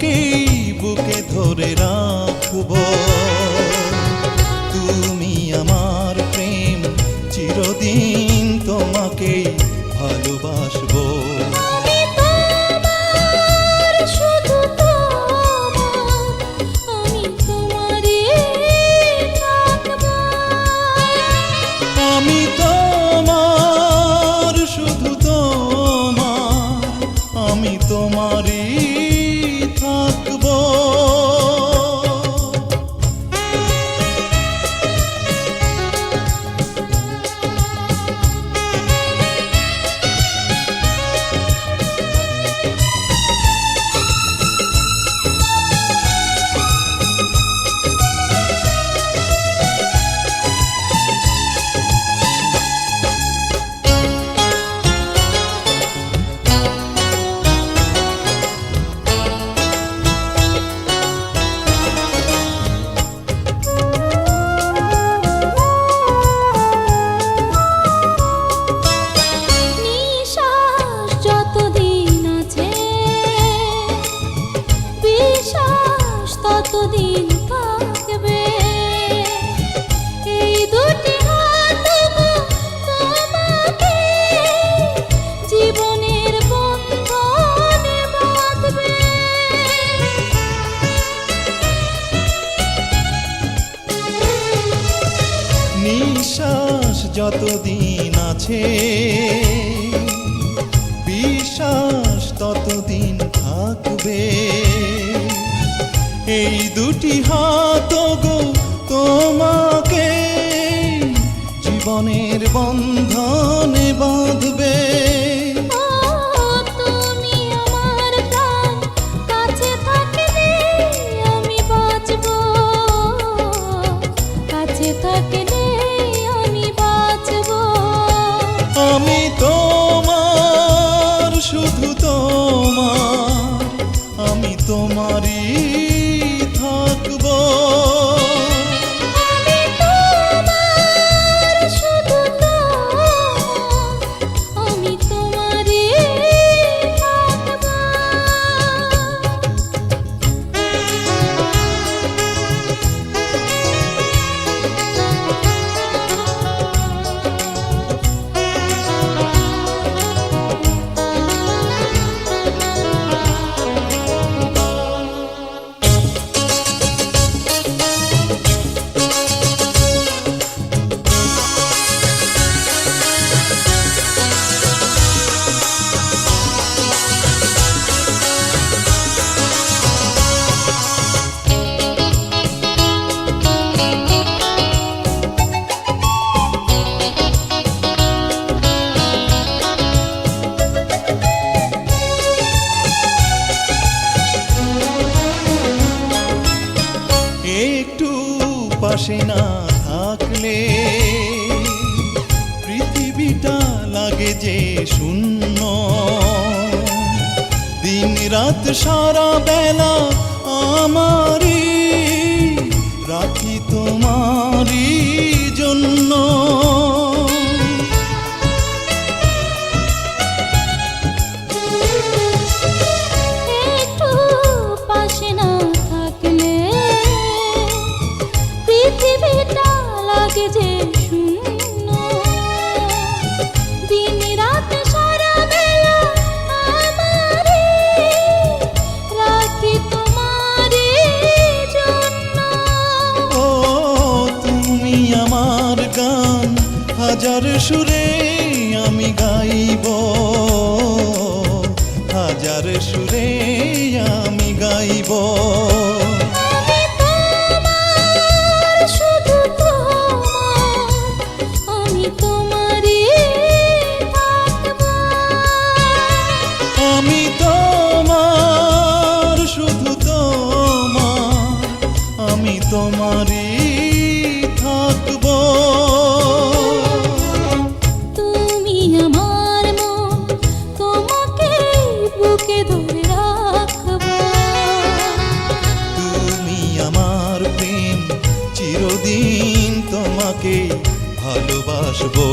তোমাকেই বুকে ধরে রাখবো। তুমি আমার প্রেম, চিরদিন তোমাকেই ভালোবাসবো। আমি তোমার, শুধু তোমার, আমি তোমারই থাকবো। ততদিন থাকবে এই দুটি হাত তোমাকে জীবনের বন্ধনে বাঁধবে। নিঃশ্বাস যতদিন আছে, বিশ্বাস ততদিন থাকবে। এই দুটি হাত গো তোমাকে জীবনের বন্ধনে বাঁধবে। তুমি আমার প্রাণ, কাছে থাকলে আমি বাঁচবো, কাছে থাকলে আমি বাঁচবো। আমি তোমার, শুধু তোমার, আমি তোমারই থাকবো। আমি তোমার, শুধু তোমার, আমি তোমারই থাকবো। একটু পাশে না থাকলে পৃথিবীটা লাগে যে শূন্য। দিন রাত সারা বেলা আমারই রাখি তোমারই জন্য। একটু পাশে না থাকলে পৃথিবীটা লাগে যে শূন্য। দিন রাত সারা বেলা আমারই রাখি তোমারই জন্য। ও তুমি আমার গান, হাজার সুরে আমি গাইব, হাজার সুরে আমি গাইব। আমি তোমার, শুধু তোমার, আমি তোমারই থাকবো। আমি তোমার, শুধু তোমার, আমি তোমারই থাকবো। তুমি আমার মন, তোমাকে বুকে ধরে রাখবো। তুমি আমার প্রেম, চিরদিন তোমাকে ভালোবাসবো।